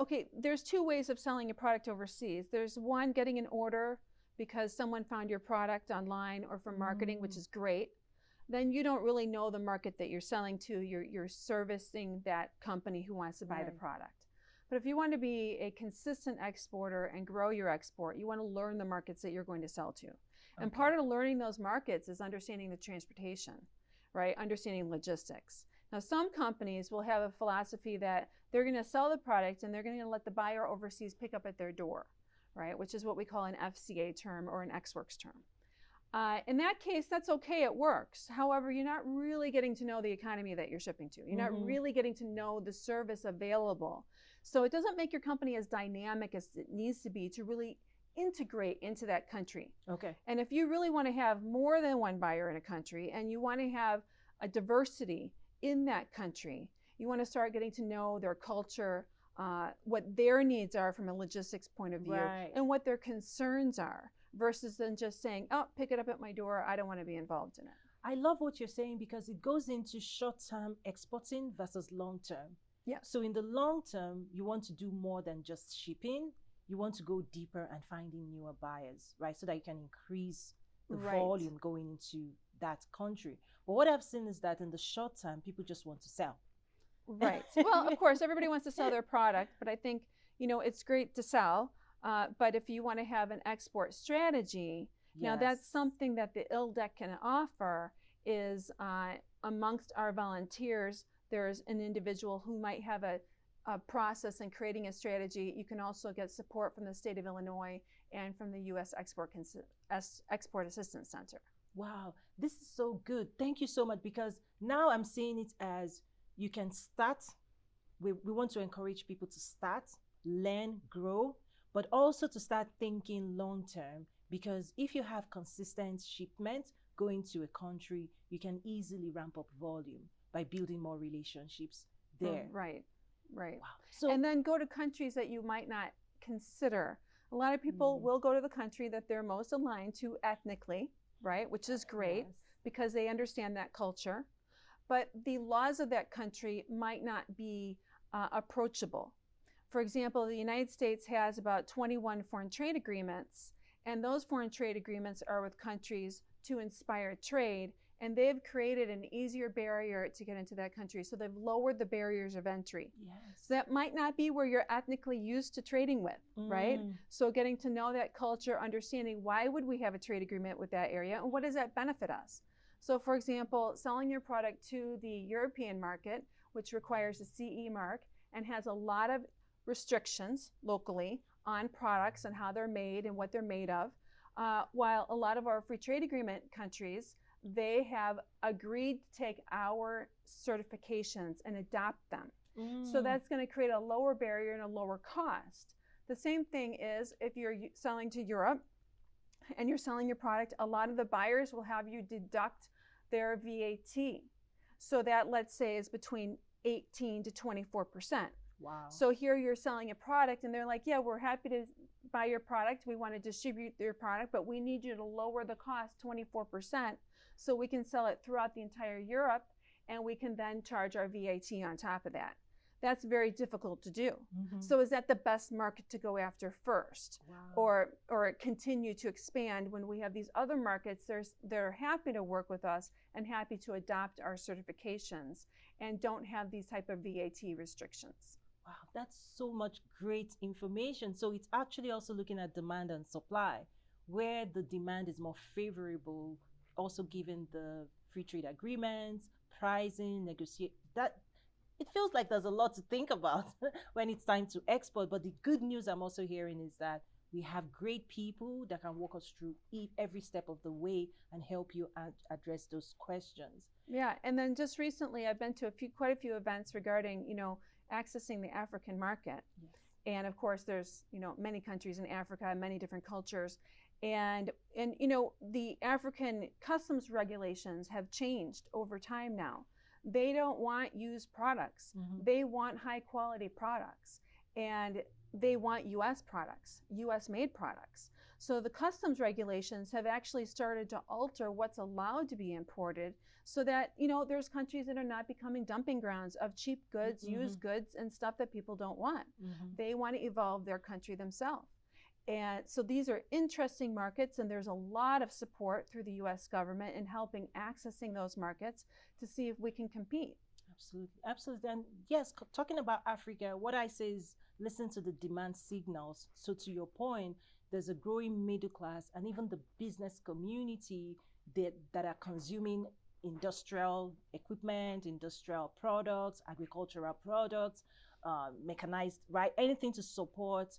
okay, there's two ways of selling a product overseas. There's one, getting an order because someone found your product online or from marketing, which is great. Then you don't really know the market that you're selling to. You're servicing that company who wants to buy the product. But if you want to be a consistent exporter and grow your export, you want to learn the markets that you're going to sell to. And part of learning those markets is understanding the transportation, right? Understanding logistics. Now, some companies will have a philosophy that they're going to sell the product and they're going to let the buyer overseas pick up at their door, right? Which is what we call an FCA term or an ex-works term. In that case, that's okay, it works. However, you're not really getting to know the economy that you're shipping to. You're not really getting to know the service available. So it doesn't make your company as dynamic as it needs to be to really integrate into that country. Okay. And if you really want to have more than one buyer in a country and you want to have a diversity in that country, you want to start getting to know their culture, what their needs are from a logistics point of view, and what their concerns are, versus than just saying, oh, pick it up at my door, I don't want to be involved in it. I love what you're saying because it goes into short-term exporting versus long-term. Yeah. So in the long term, you want to do more than just shipping. You want to go deeper and finding newer buyers, right? So that you can increase the volume going into that country. But what I've seen is that in the short term, people just want to sell. Right. Well, of course, everybody wants to sell their product, but I think, it's great to sell. But if you want to have an export strategy, now that's something that the ILDEC can offer is amongst our volunteers, there's an individual who might have a process in creating a strategy. You can also get support from the state of Illinois and from the U.S. Export Assistance Center. Wow, this is so good. Thank you so much, because now I'm seeing it as you can start. We want to encourage people to start, learn, grow, but also to start thinking long term, because if you have consistent shipment going to a country, you can easily ramp up volume by building more relationships there. Right. Wow. So, and then go to countries that you might not consider. A lot of people will go to the country that they're most aligned to ethnically, right? Which is great because they understand that culture. But the laws of that country might not be approachable. For example, the United States has about 21 foreign trade agreements, and those foreign trade agreements are with countries to inspire trade, and they've created an easier barrier to get into that country. So they've lowered the barriers of entry. So that might not be where you're ethnically used to trading with, right? So getting to know that culture, understanding why would we have a trade agreement with that area, and what does that benefit us? So for example, selling your product to the European market, which requires a CE mark and has a lot of restrictions locally on products and how they're made and what they're made of, while a lot of our free trade agreement countries, they have agreed to take our certifications and adopt them. So that's going to create a lower barrier and a lower cost. The same thing is if you're selling to Europe and you're selling your product, a lot of the buyers will have you deduct their VAT. So that, let's say, is between 18 to 24%. Wow. So here you're selling a product and they're like, yeah, we're happy to buy your product. We want to distribute your product, but we need you to lower the cost 24% so we can sell it throughout the entire Europe, and we can then charge our VAT on top of that. That's very difficult to do. So is that the best market to go after first? Or continue to expand when we have these other markets they're happy to work with us and happy to adopt our certifications and don't have these type of VAT restrictions? Wow, that's so much great information. So it's actually also looking at demand and supply, where the demand is more favorable, also given the free trade agreements, pricing, negotiate. That it feels like there's a lot to think about when it's time to export. But the good news I'm also hearing is that we have great people that can walk us through every step of the way and help you address those questions. Yeah, and then just recently I've been to quite a few events regarding, accessing the African market. And of course there's, many countries in Africa, many different cultures. And the African customs regulations have changed over time now. They don't want used products. They want high quality products. And they want US products, US made products. So the customs regulations have actually started to alter what's allowed to be imported so that, there's countries that are not becoming dumping grounds of cheap goods, used goods, and stuff that people don't want. They want to evolve their country themselves. And so these are interesting markets, and there's a lot of support through the US government in helping accessing those markets to see if we can compete. Absolutely, absolutely. And yes, talking about Africa, what I say is listen to the demand signals. So to your point, there's a growing middle class and even the business community that are consuming industrial equipment, industrial products, agricultural products, mechanized, right? Anything to support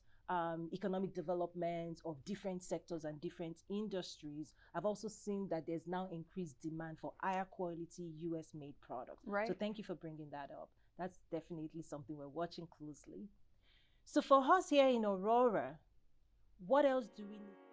economic development of different sectors and different industries. I've also seen that there's now increased demand for higher quality US made products. Right. So thank you for bringing that up. That's definitely something we're watching closely. So for us here in Aurora, what else do we need?